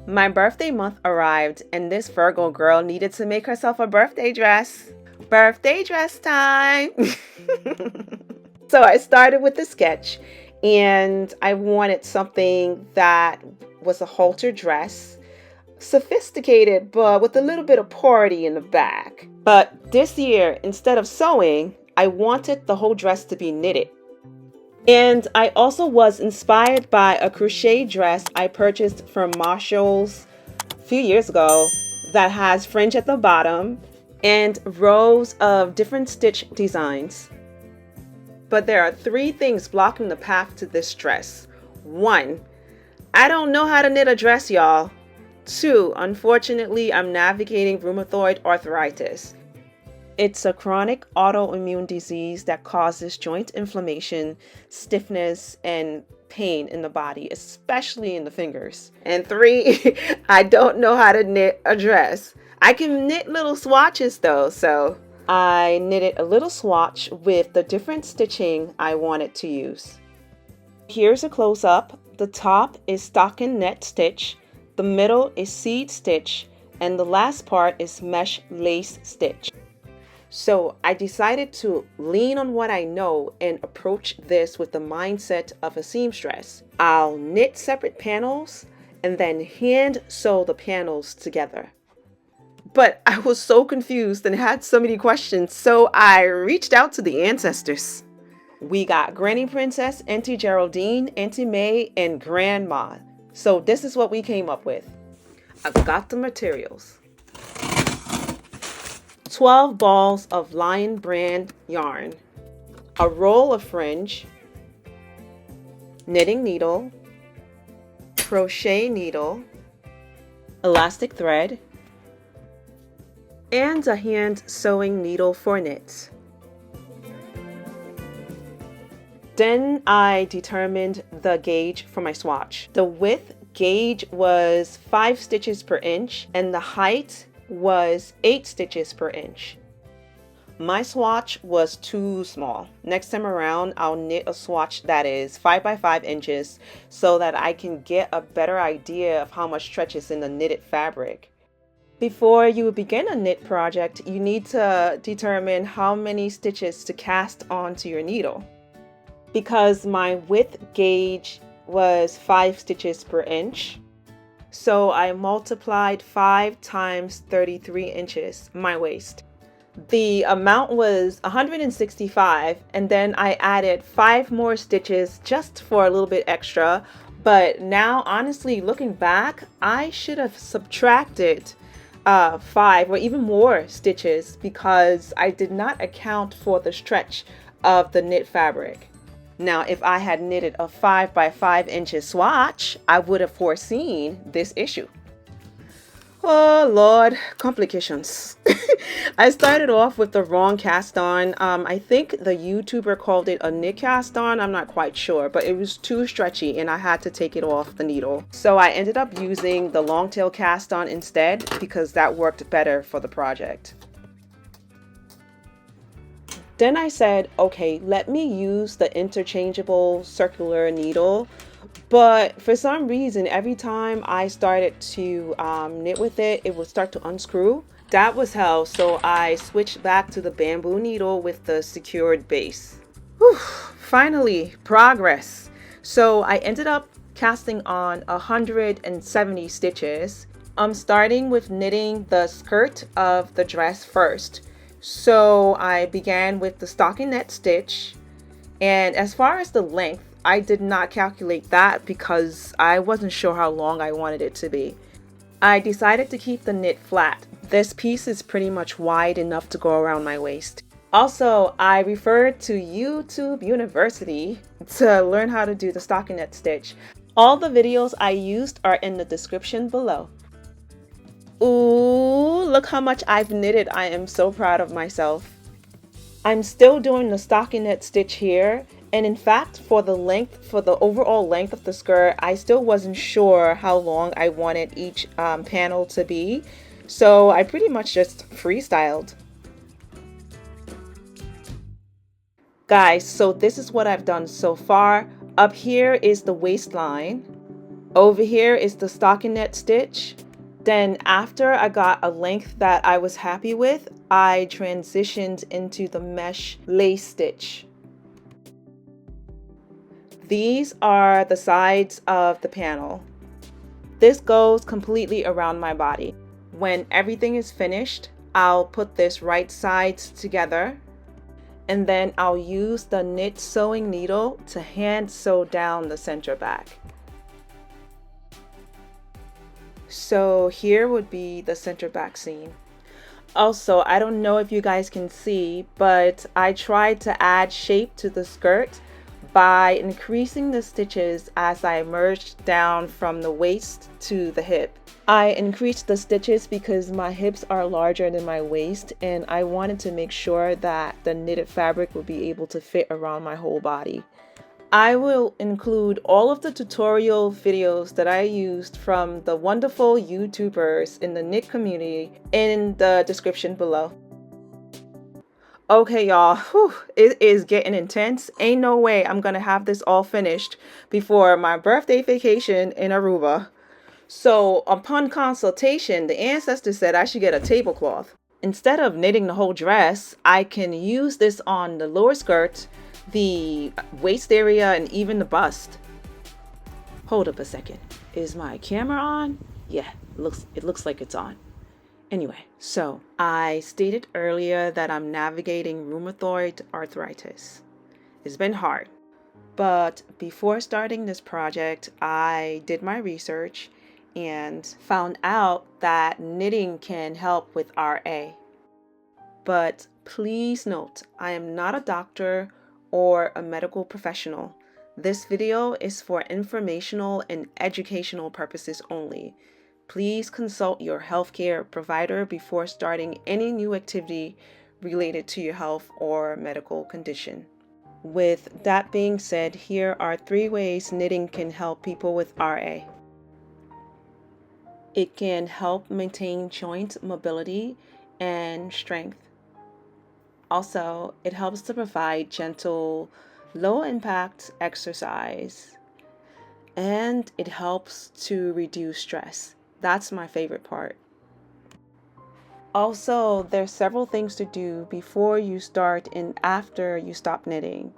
My birthday month arrived and this Virgo girl needed to make herself a birthday dress. Birthday dress time! So I started with the sketch and I wanted something that was a halter dress, sophisticated but with a little bit of party in the back. But this year, instead of sewing, I wanted the whole dress to be knitted. And I also was inspired by a crochet dress I purchased from Marshall's a few years ago that has fringe at the bottom and rows of different stitch designs. But there are 3 things blocking the path to this dress. 1, I don't know how to knit a dress, y'all. 2, unfortunately, I'm navigating rheumatoid arthritis. It's a chronic autoimmune disease that causes joint inflammation, stiffness, and pain in the body, especially in the fingers. And 3, I don't know how to knit a dress. I can knit little swatches though, so I knitted a little swatch with the different stitching I wanted to use. Here's a close-up. The top is stockinette stitch, the middle is seed stitch, and the last part is mesh lace stitch. So I decided to lean on what I know and approach this with the mindset of a seamstress. I'll knit separate panels and then hand sew the panels together. But I was so confused and had so many questions, so I reached out to the ancestors. We got Granny Princess, Auntie Geraldine, Auntie May, and Grandma. So this is what we came up with. I've got the materials. 12 balls of Lion brand yarn, a roll of fringe, knitting needle, crochet needle, elastic thread, and a hand sewing needle for knits. Then I determined the gauge for my swatch. The width gauge was 5 stitches per inch and the height was 8 stitches per inch. My swatch was too small. Next time around, I'll knit a swatch that is 5 by 5 inches so that I can get a better idea of how much stretch is in the knitted fabric. Before you begin a knit project, you need to determine how many stitches to cast onto your needle. Because my width gauge was 5 stitches per inch, so I multiplied 5 times 33 inches, my waist. The amount was 165, and then I added 5 more stitches just for a little bit extra. But now, honestly, looking back, I should have subtracted 5 or even more stitches because I did not account for the stretch of the knit fabric. Now, if I had knitted a 5 by 5 inches swatch, I would have foreseen this issue. Oh Lord, complications. I started off with the wrong cast on. I think the YouTuber called it a knit cast on. I'm not quite sure, but it was too stretchy and I had to take it off the needle. So I ended up using the long tail cast on instead because that worked better for the project. Then I said, okay, let me use the interchangeable circular needle. But for some reason, every time I started to knit with it, it would start to unscrew. That was hell, so I switched back to the bamboo needle with the secured base. Whew, finally, progress. So I ended up casting on 170 stitches. I'm starting with knitting the skirt of the dress first. So I began with the stockinette stitch, and as far as the length, I did not calculate that because I wasn't sure how long I wanted it to be. I decided to keep the knit flat. This piece is pretty much wide enough to go around my waist. Also, I referred to YouTube University to learn how to do the stockinette stitch. All the videos I used are in the description below. Ooh, look how much I've knitted. I am so proud of myself. I'm still doing the stockinette stitch here, and in fact, for the overall length of the skirt, I still wasn't sure how long I wanted each panel to be, so I pretty much just freestyled. Guys, so this is what I've done so far. Up here is the waistline. Over here is the stockinette stitch. Then after I got a length that I was happy with, I transitioned into the mesh lace stitch. These are the sides of the panel. This goes completely around my body. When everything is finished, I'll put this right sides together, and then I'll use the knit sewing needle to hand sew down the center back. So here would be the center back seam. Also, I don't know if you guys can see, but I tried to add shape to the skirt by increasing the stitches as I merged down from the waist to the hip. I increased the stitches because my hips are larger than my waist, and I wanted to make sure that the knitted fabric would be able to fit around my whole body. I will include all of the tutorial videos that I used from the wonderful YouTubers in the knit community in the description below. Okay, y'all, it is getting intense. Ain't no way I'm gonna have this all finished before my birthday vacation in Aruba. So upon consultation, the ancestor said I should get a tablecloth. Instead of knitting the whole dress, I can use this on the lower skirt, the waist area, and even the bust. Hold up a second. Is my camera on? Yeah, it looks like it's on. Anyway, so I stated earlier that I'm navigating rheumatoid arthritis. It's been hard. But before starting this project, I did my research and found out that knitting can help with RA. But please note, I am not a doctor or a medical professional. This video is for informational and educational purposes only. Please consult your healthcare provider before starting any new activity related to your health or medical condition. With that being said, here are 3 ways knitting can help people with RA. It can help maintain joint mobility and strength. Also, it helps to provide gentle, low-impact exercise. And it helps to reduce stress. That's my favorite part. Also, there's several things to do before you start and after you stop knitting.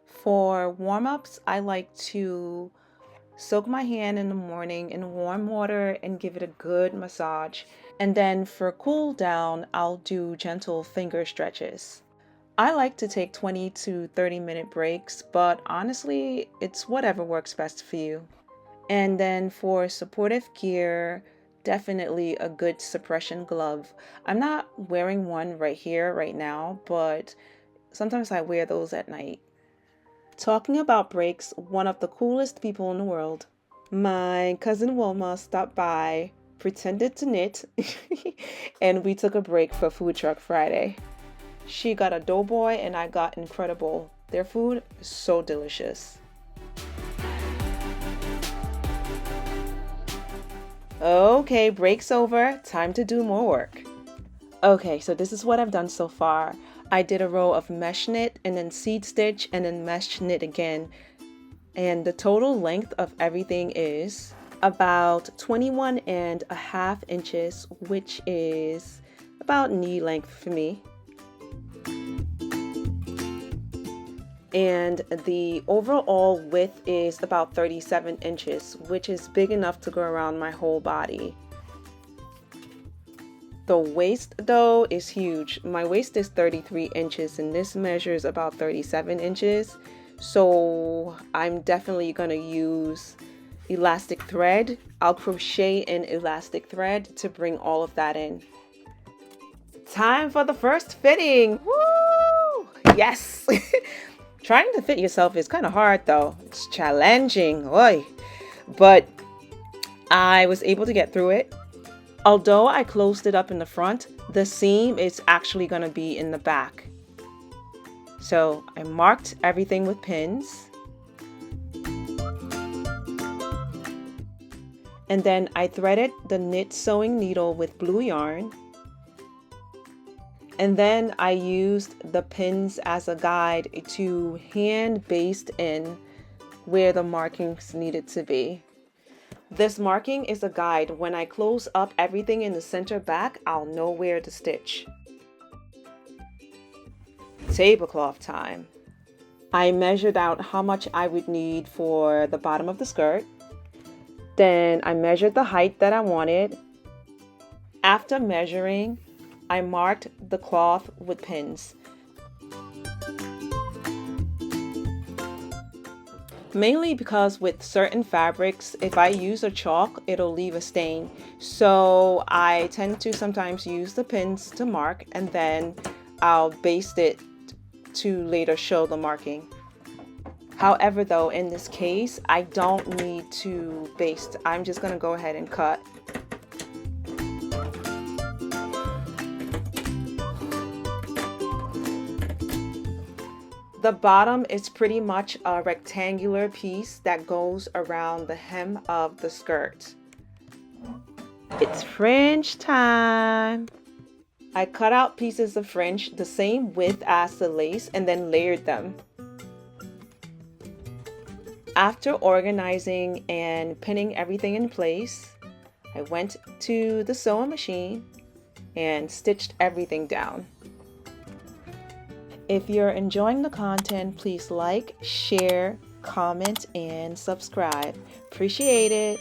For warm-ups, I like to soak my hand in the morning in warm water and give it a good massage. And then for cool down, I'll do gentle finger stretches. I like to take 20 to 30-minute breaks, but honestly, it's whatever works best for you. And then for supportive gear, definitely a good suppression glove. I'm not wearing one right here, right now, but sometimes I wear those at night. Talking about breaks, one of the coolest people in the world, my cousin Wilma, stopped by, pretended to knit, and we took a break for Food Truck Friday. She got a doughboy and I got incredible. Their food is so delicious. Okay, break's over. Time to do more work. Okay, so this is what I've done so far. I did a row of mesh knit and then seed stitch and then mesh knit again. And the total length of everything is about 21.5 inches, which is about knee length for me. And the overall width is about 37 inches, which is big enough to go around my whole body. The waist though is huge. My waist is 33 inches and this measures about 37 inches. So I'm definitely gonna use elastic thread. I'll crochet in elastic thread to bring all of that in. Time for the first fitting. Woo! Yes! Trying to fit yourself is kind of hard though. It's challenging. Oy. But I was able to get through it. Although I closed it up in the front, the seam is actually going to be in the back. So I marked everything with pins. And then I threaded the knit sewing needle with blue yarn. And then I used the pins as a guide to hand baste in where the markings needed to be. This marking is a guide. When I close up everything in the center back, I'll know where to stitch. Tablecloth time. I measured out how much I would need for the bottom of the skirt. Then I measured the height that I wanted. After measuring, I marked the cloth with pins. Mainly because with certain fabrics, if I use a chalk, it'll leave a stain. So I tend to sometimes use the pins to mark, and then I'll baste it to later show the marking. However, though, in this case, I don't need to baste. I'm just going to go ahead and cut. The bottom is pretty much a rectangular piece that goes around the hem of the skirt. It's fringe time. I cut out pieces of fringe the same width as the lace and then layered them. After organizing and pinning everything in place, I went to the sewing machine and stitched everything down. If you're enjoying the content, please like, share, comment, and subscribe. Appreciate it.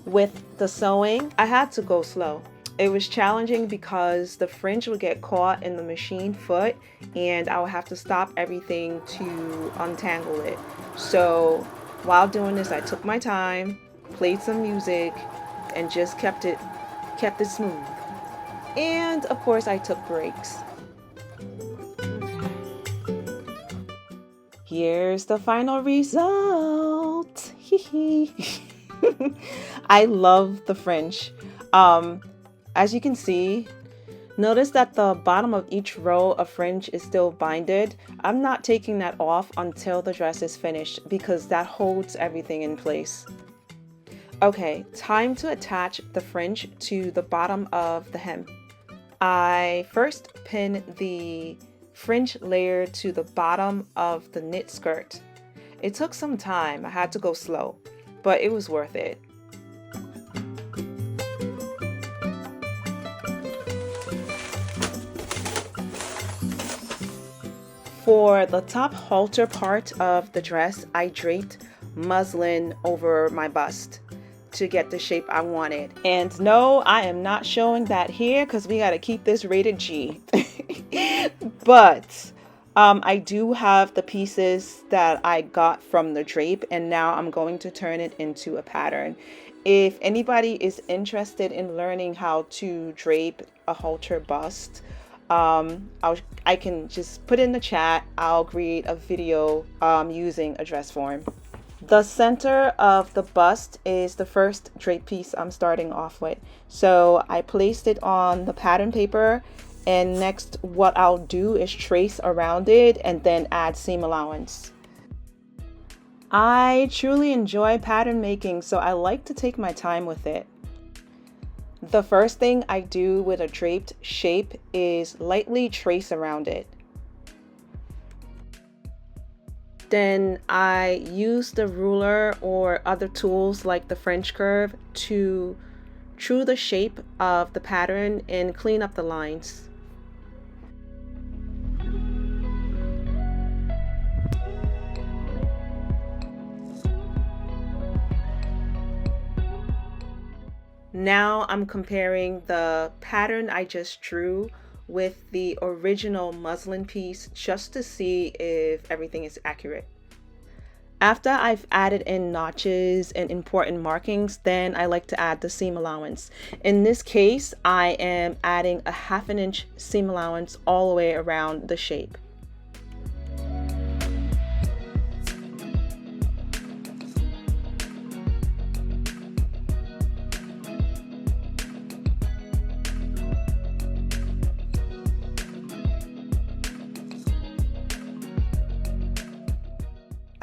With the sewing, I had to go slow. It was challenging because the fringe would get caught in the machine foot and I would have to stop everything to untangle it. So while doing this, I took my time, played some music, and just kept it smooth. And of course, I took breaks. Here's the final result. I love the fringe. As you can see, notice that the bottom of each row of fringe is still binded. I'm not taking that off until the dress is finished because that holds everything in place. Okay, time to attach the fringe to the bottom of the hem. I first pin the fringe layer to the bottom of the knit skirt. It took some time. I had to go slow, but it was worth it. For the top halter part of the dress, I draped muslin over my bust to get the shape I wanted. And no, I am not showing that here because we got to keep this rated G. But I do have the pieces that I got from the drape, and now I'm going to turn it into a pattern. If anybody is interested in learning how to drape a halter bust, I can just put in the chat. I'll create a video using a dress form. The center of the bust is the first drape piece I'm starting off with. So I placed it on the pattern paper, and next what I'll do is trace around it and then add seam allowance. I truly enjoy pattern making, so I like to take my time with it. The first thing I do with a draped shape is lightly trace around it. Then I use the ruler or other tools like the French curve to true the shape of the pattern and clean up the lines. Now I'm comparing the pattern I just drew with the original muslin piece just to see if everything is accurate. After I've added in notches and important markings, then I like to add the seam allowance. In this case, I am adding a 1/2 inch seam allowance all the way around the shape.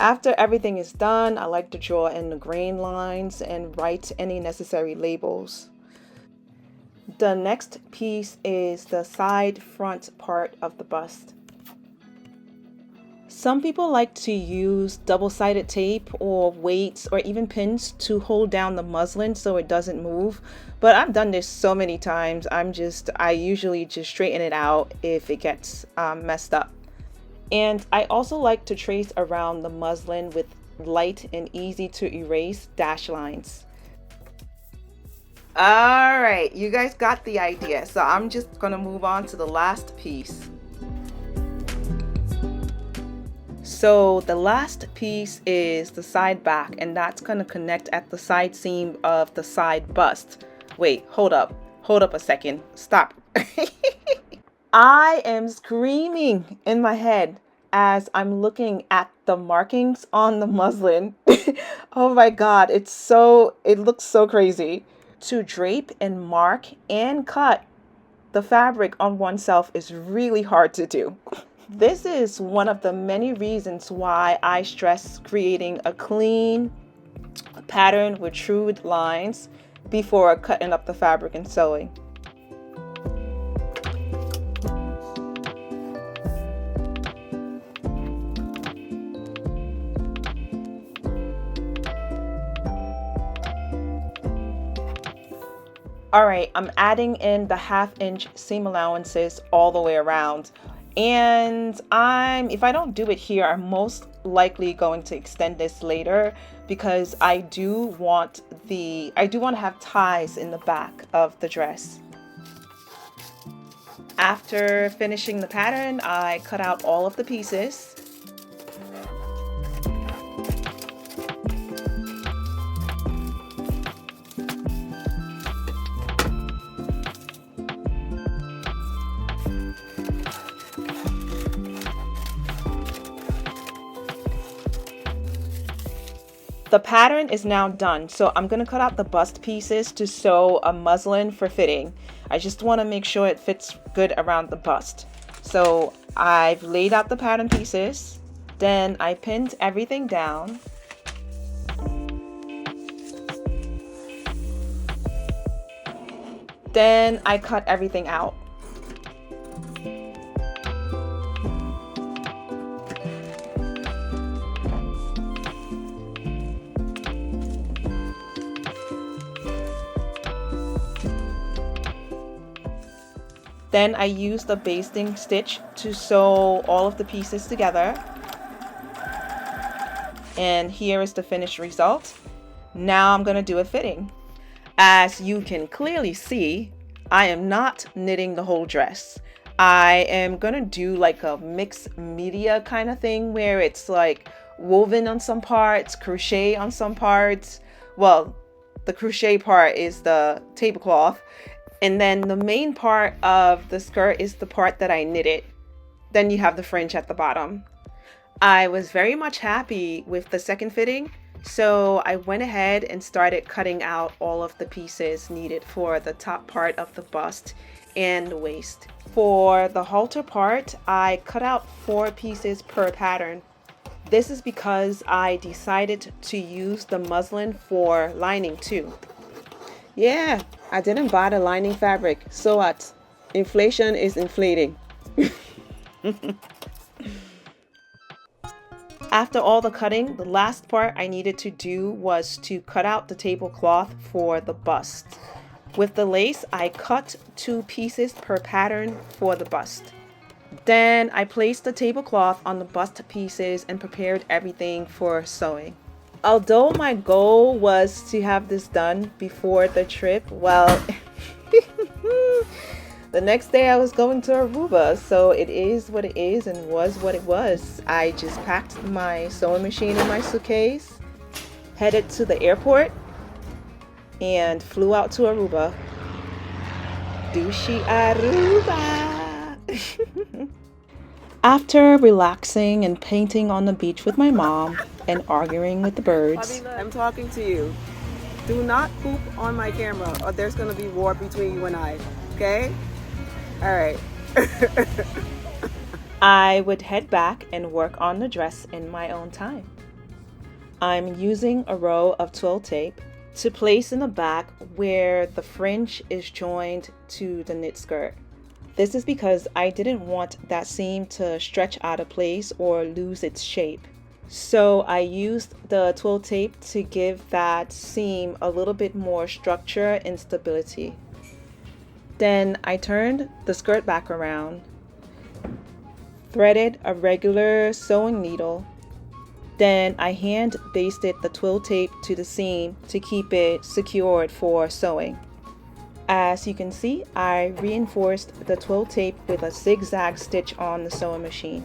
After everything is done, I like to draw in the grain lines and write any necessary labels. The next piece is the side front part of the bust. Some people like to use double-sided tape or weights or even pins to hold down the muslin so it doesn't move. But I've done this so many times. I usually just straighten it out if it gets messed up. And I also like to trace around the muslin with light and easy to erase dash lines. All right, you guys got the idea. So I'm just gonna move on to the last piece. So the last piece is the side back, and that's gonna connect at the side seam of the side bust. Wait, hold up a second, stop. I am screaming in my head as I'm looking at the markings on the muslin. Oh my God, it looks so crazy. To drape and mark and cut the fabric on oneself is really hard to do. This is one of the many reasons why I stress creating a clean pattern with true lines before cutting up the fabric and sewing. All right, I'm adding in the 1/2 inch seam allowances all the way around. And if I don't do it here, I'm most likely going to extend this later because I do want to have ties in the back of the dress. After finishing the pattern, I cut out all of the pieces. The pattern is now done, so I'm going to cut out the bust pieces to sew a muslin for fitting. I just want to make sure it fits good around the bust. So I've laid out the pattern pieces, then I pinned everything down. Then I cut everything out. Then I used a basting stitch to sew all of the pieces together. And here is the finished result. Now I'm going to do a fitting. As you can clearly see, I am not knitting the whole dress. I am going to do like a mixed media kind of thing where it's like woven on some parts, crochet on some parts. Well, the crochet part is the tablecloth. And then the main part of the skirt is the part that I knitted. Then you have the fringe at the bottom. I was very much happy with the second fitting, so I went ahead and started cutting out all of the pieces needed for the top part of the bust and the waist. For the halter part, I cut out 4 pieces per pattern. This is because I decided to use the muslin for lining too. Yeah, I didn't buy the lining fabric, so what? Inflation is inflating. After all the cutting, the last part I needed to do was to cut out the tablecloth for the bust. With the lace, I cut 2 pieces per pattern for the bust. Then I placed the tablecloth on the bust pieces and prepared everything for sewing. Although my goal was to have this done before the trip, well, the next day I was going to Aruba, so it is what it is and was what it was. I just packed my sewing machine in my suitcase, headed to the airport, and flew out to Aruba. Douchey Aruba! After relaxing and painting on the beach with my mom and arguing with the birds, I'm talking to you. Do not poop on my camera or there's going to be war between you and I. Okay? All right. I would head back and work on the dress in my own time. I'm using a row of twill tape to place in the back where the fringe is joined to the knit skirt. This is because I didn't want that seam to stretch out of place or lose its shape. So I used the twill tape to give that seam a little bit more structure and stability. Then I turned the skirt back around, threaded a regular sewing needle. Then I hand basted the twill tape to the seam to keep it secured for sewing. As you can see, I reinforced the twill tape with a zigzag stitch on the sewing machine.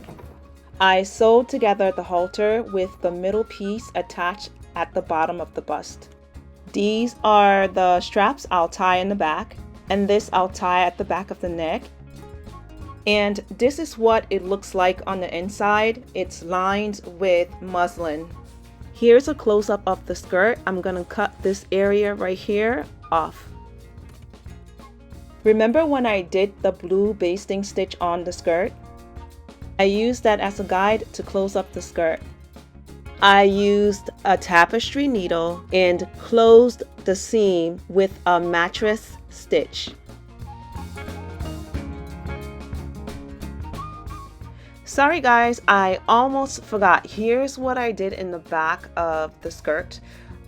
I sewed together the halter with the middle piece attached at the bottom of the bust. These are the straps I'll tie in the back, and this I'll tie at the back of the neck. And this is what it looks like on the inside. It's lined with muslin. Here's a close-up of the skirt. I'm gonna cut this area right here off. Remember when I did the blue basting stitch on the skirt? I used that as a guide to close up the skirt. I used a tapestry needle and closed the seam with a mattress stitch. Sorry guys, I almost forgot. Here's what I did in the back of the skirt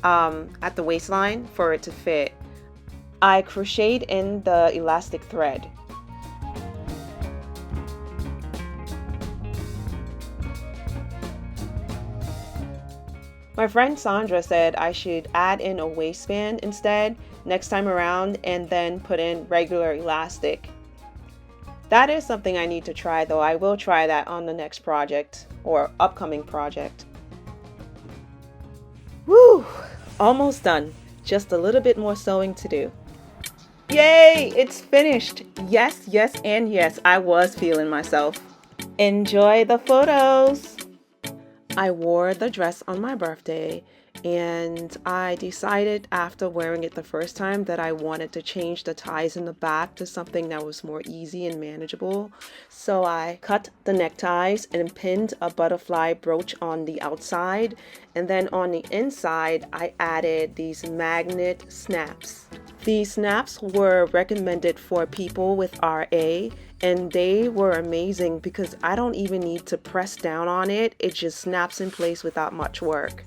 at the waistline for it to fit. I crocheted in the elastic thread. My friend Sandra said I should add in a waistband instead next time around and then put in regular elastic. That is something I need to try though. I will try that on the next project or upcoming project. Woo! Almost done. Just a little bit more sewing to do. Yay! It's finished. Yes, yes, and yes, I was feeling myself. Enjoy the photos! I wore the dress on my birthday, and I decided after wearing it the first time that I wanted to change the ties in the back to something that was more easy and manageable. So I cut the neckties and pinned a butterfly brooch on the outside, and then on the inside I added these magnet snaps. These snaps were recommended for people with RA, and they were amazing because I don't even need to press down on it. It just snaps in place without much work.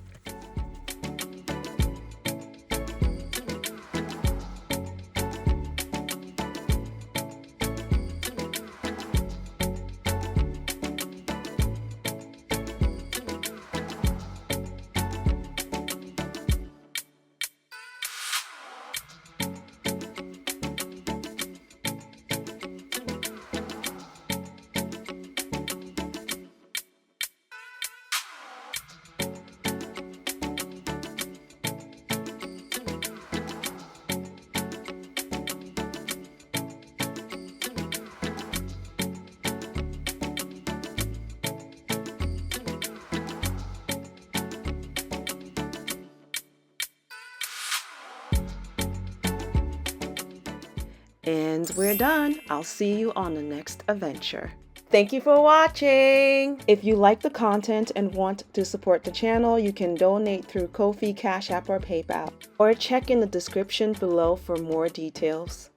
And we're done. I'll see you on the next adventure. Thank you for watching. If you like the content and want to support the channel, you can donate through Ko-fi, Cash App, or PayPal. Or check in the description below for more details.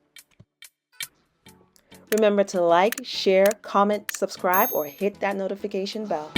Remember to like, share, comment, subscribe, or hit that notification bell.